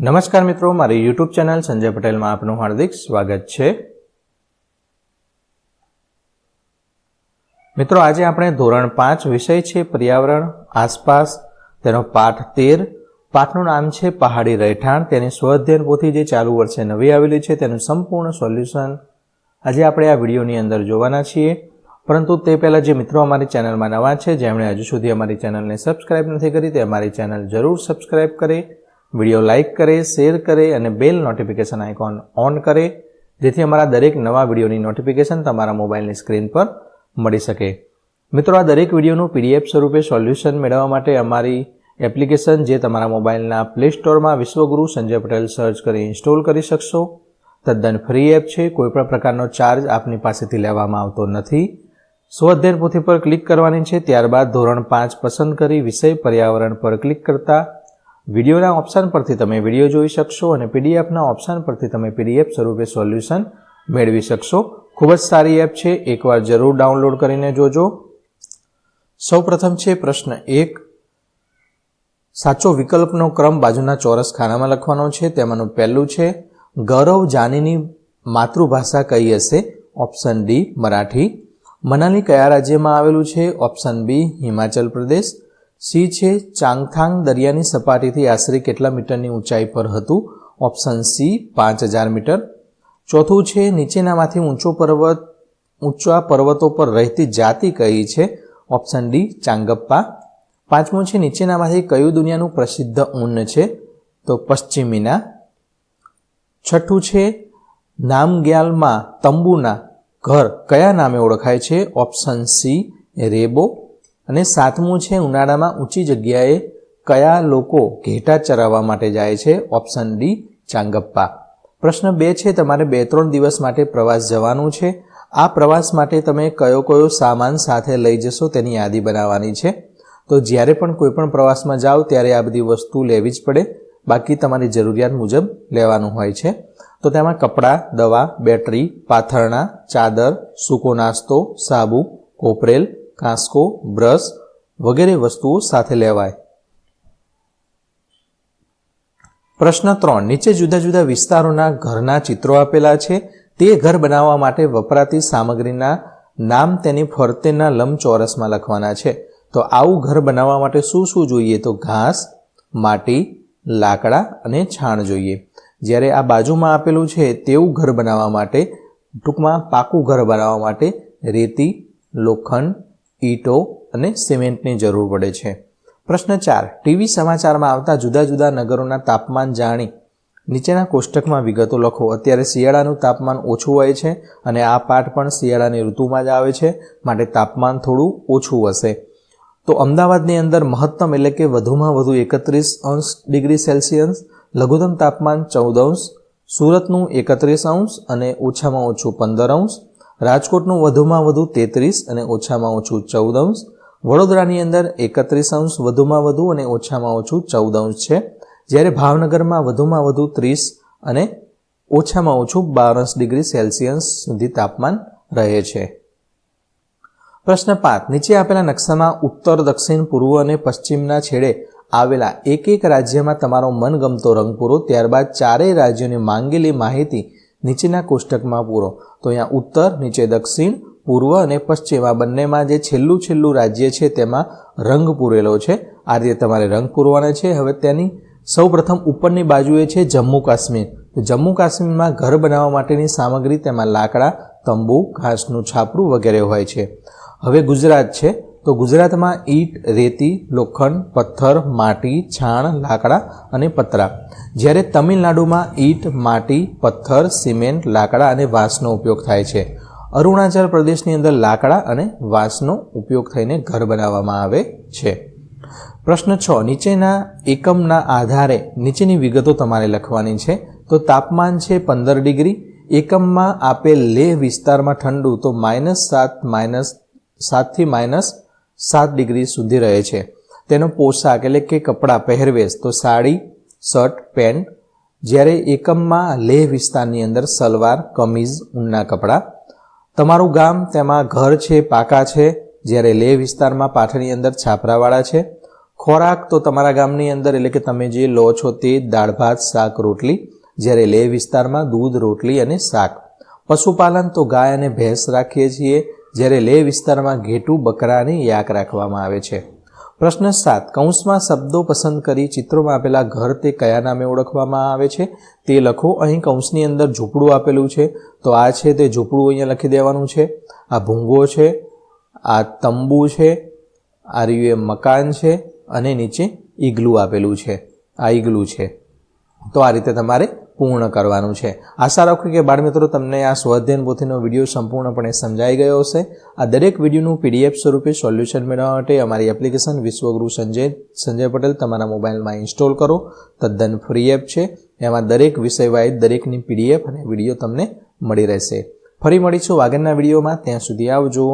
નમસ્કાર મિત્રો, મારી યુટ્યુબ ચેનલ સંજય પટેલમાં આપનું હાર્દિક સ્વાગત છે। મિત્રો, આજે આપણે ધોરણ 5 વિષય છે પર્યાવરણ આસપાસ, તેનો પાઠ 13, પાઠનું નામ છે પહાડી રહેઠાણ। તેની સ્વઅધ્યયન પોથી જે ચાલુ વર્ષે નવી આવેલી છે તેનું સંપૂર્ણ સોલ્યુશન આજે આપણે આ વિડીયોની અંદર જોવાના છીએ। પરંતુ તે પહેલાં જે મિત્રો અમારી ચેનલમાં નવા છે, જેમણે હજુ સુધી અમારી ચેનલને સબસ્ક્રાઇબ નથી કરી, તે અમારી ચેનલ જરૂર સબસ્ક્રાઇબ કરે, વિડીયો લાઇક કરે, શેર કરે અને બેલ નોટિફિકેશન આઇકોન ઓન કરે, જેથી અમારા દરેક નવા વિડીયોની નોટિફિકેશન તમારા મોબાઈલની સ્ક્રીન પર મળી શકે। મિત્રો, આ દરેક વિડીયોનું PDF સ્વરૂપે સોલ્યુશન મેળવવા માટે અમારી એપ્લિકેશન જે તમારા મોબાઈલના પ્લે સ્ટોરમાં વિશ્વગુરુ સંજય પટેલ સર્ચ કરી ઇન્સ્ટોલ કરી શકશો। તદ્દન ફ્રી એપ છે, કોઈપણ પ્રકારનો ચાર્જ આપની પાસેથી લેવામાં આવતો નથી। સ્વઅધ્યયન પોથી પર ક્લિક કરવાની છે, ત્યારબાદ ધોરણ 5 પસંદ કરી વિષય પર્યાવરણ પર ક્લિક કરતા વિડીયોના ઓપ્શન પરથી તમે વિડીયો જોઈ શકશો અને પીડીએફના ઓપ્શન પરથી તમે PDF સ્વરૂપે સોલ્યુશન મેળવી શકશો। ખૂબ જ સારી એપ છે, એકવાર જરૂર ડાઉનલોડ કરીને જોજો। સૌપ્રથમ છે પ્રશ્ન 1, સાચો વિકલ્પનો ક્રમ બાજુના ચોરસ ખાનામાં લખવાનો છે। તેમાંનું પહેલું છે ગૌરવ જાનીની માતૃભાષા કઈ હશે? Option D Marathi. મનાલી કયા રાજ્યમાં આવેલું છે? Option B Himachal Pradesh. C છે ચાંગથાંગ દરિયાની સપાટીથી આશરે કેટલા મીટરની ઊંચાઈ પર હતું? Option C 5000 metre. ચોથું છે નીચેનામાંથી ઊંચા પર્વતો પર રહેતી જાતિ કઈ છે? Option D Changpa. પાંચમું છે નીચેનામાંથી કયું દુનિયાનું પ્રસિદ્ધ ઊન છે? તો પશ્ચિમીના। છઠ્ઠું છે નામગ્યાલમાં તંબુના ઘર કયા નામે ઓળખાય છે? Option C Rebo. અને સાતમું છે ઉનાળામાં ઊંચી જગ્યાએ કયા લોકો ઘેટા ચરાવવા માટે જાય છે? Option D Changpa. પ્રશ્ન 2 છે તમારે 2-3 દિવસ માટે પ્રવાસ જવાનું છે। આ પ્રવાસ માટે તમે કયો સામાન સાથે લઈ જશો તેની યાદી બનાવવાની છે। તો જ્યારે પણ કોઈ પણ પ્રવાસમાં જાઓ ત્યારે આ બધી વસ્તુ લેવી જ પડે, બાકી તમારી જરૂરિયાત મુજબ લેવાનું હોય છે। તો તેમાં કપડાં, દવા, બેટરી, પાથરણા, ચાદર, સૂકો નાસ્તો, સાબુ, કોપરેલ, કાંસકો, બ્રશ વગેરે વસ્તુઓ સાથે લેવાય। પ્રશ્ન 3, નીચે જુદા જુદા વિસ્તારોના ઘરના ચિત્રો આપેલા છે। તે ઘર બનાવવા માટે વપરાતી સામગ્રીના નામ તેની ફરતેના લંબચોરસમાં લખવાના છે। તો આવું ઘર બનાવવા માટે શું શું જોઈએ? તો ઘાસ, માટી, લાકડા અને છાણ જોઈએ। જ્યારે આ બાજુમાં આપેલું છે તેવું ઘર બનાવવા માટે, ટૂંકમાં પાકું ઘર બનાવવા માટે રેતી, લોખંડ, ઈંટો અને સિમેન્ટની જરૂર પડે છે। પ્રશ્ન 4, ટીવી સમાચારમાં આવતા જુદા જુદા નગરોના તાપમાન જાણી નીચેના કોષ્ટકમાં વિગતો લખો। અત્યારે શિયાળાનું તાપમાન ઓછું હોય છે અને આ પાઠ પણ શિયાળાની ઋતુમાં જ આવે છે, માટે તાપમાન થોડું ઓછું હશે। તો અમદાવાદની અંદર મહત્તમ એટલે કે વધુમાં વધુ 31 ડિગ્રી સેલ્સિયસ, લઘુત્તમ તાપમાન 14°, સુરતનું 31° અને ઓછામાં ઓછું 15°, રાજકોટનું વધુમાં વધુ 33 અને ઓછામાં ઓછું 14°, વડોદરાની અંદર 31° વધુમાં વધુ અને ઓછામાં ઓછું 14° છે, જ્યારે ભાવનગરમાં વધુમાં વધુ 30 અને ઓછામાં ઓછું 12 ડિગ્રી સેલ્સિયસ સુધી તાપમાન રહે છે। પ્રશ્ન 5, નીચે આપેલા નકશામાં ઉત્તર, દક્ષિણ, પૂર્વ અને પશ્ચિમના છેડે આવેલા એક રાજ્યમાં તમારો મનગમતો રંગ પૂરો, ત્યારબાદ ચારેય રાજ્યોની માંગેલી માહિતી નીચેના કોષ્ટકમાં પૂરો। તો અહીંયા ઉત્તર, નીચે દક્ષિણ, પૂર્વ અને પશ્ચિમ આ બંનેમાં જે છેલ્લું રાજ્ય છે તેમાં રંગ પૂરેલો છે। આ રીતે તમારે રંગ પૂરવાના છે। હવે તેની સૌપ્રથમ ઉપરની બાજુએ છે જમ્મુ કાશ્મીર। તો જમ્મુ કાશ્મીરમાં ઘર બનાવવા માટેની સામગ્રી તેમાં લાકડા, તંબુ, ઘાસનું છાપરું વગેરે હોય છે। હવે ગુજરાત છે, તો ગુજરાતમાં ઈંટ, રેતી, લોખંડ, પથ્થર, માટી, છાણ, લાકડા અને પતરા, જ્યારે તમિલનાડુમાં ઈંટ, માટી, પથ્થર, સિમેન્ટ, લાકડા અને વાંસનો ઉપયોગ થાય છે। અરુણાચલ પ્રદેશની અંદર લાકડા અને વાંસનો ઉપયોગ થઈને ઘર બનાવવામાં આવે છે। પ્રશ્ન 6, નીચેના એકમના આધારે નીચેની વિગતો તમારે લખવાની છે। તો તાપમાન છે 15 ડિગ્રી, એકમમાં આપેલ લેહ વિસ્તારમાં ઠંડુ તો -7 થી -7 ડિગ્રી સુધી રહે છે। તેનો પોશાક એટલે કે કપડાં પહેરવેશ તો સાડી, શર્ટ, પેન્ટ, જ્યારે એકમમાં લેહ વિસ્તારની અંદર સલવાર, કમીઝ, ઊનના કપડાં। તમારું ગામ, તેમાં ઘર છે પાકા છે, જ્યારે લેહ વિસ્તારમાં પાટણની અંદર છાપરાવાળા છે। ખોરાક તો તમારા ગામની અંદર એટલે કે તમે જે લો છો તે દાળ ભાત શાક રોટલી, જ્યારે લેહ વિસ્તારમાં દૂધ રોટલી અને શાક. પશુપાલન તો ગાય અને ભેંસ રાખીએ છીએ, જ્યારે લેહ વિસ્તારમાં ઘેટું બકરા અને યાક રાખવામાં આવે છે. પ્રશ્ન 7. કૌંસમાં શબ્દો પસંદ કરી ચિત્રોમાં આપેલા ઘર તે કયા નામે ઓળખવામાં આવે છે તે લખો. અહીં કૌંસની અંદર ઝૂંપડું આપેલું છે, તો આ છે તે ઝૂંપડું અહીંયા લખી દેવાનું છે. આ ભૂંગો છે, આ તંબુ છે, આ રહ્યું એ મકાન છે અને નીચે ઈગલું આપેલું છે, આ ઈગલું છે. તો આ રીતે તમારે પૂર્ણ કરવાનું છે. આશા રાખું કે બાળમિત્રો તમને આ સ્વાધ્યાયન પોથીનો વિડીયો સંપૂર્ણપણે સમજાઈ ગયો હશે. આ દરેક વિડીયોનું PDF સ્વરૂપે સોલ્યુશન મેળવવા માટે અમારી એપ્લિકેશન વિશ્વગુરુ સંજય પટેલ તમારા મોબાઈલમાં ઇન્સ્ટોલ કરો. તદ્દન ફ્રી એપ છે. એમાં દરેક વિષય વાઇઝ દરેકની PDF અને વિડીયો તમને મળી રહેશે. ફરી મળીશું આગળના વિડીયોમાં. ત્યાં સુધી આવજો.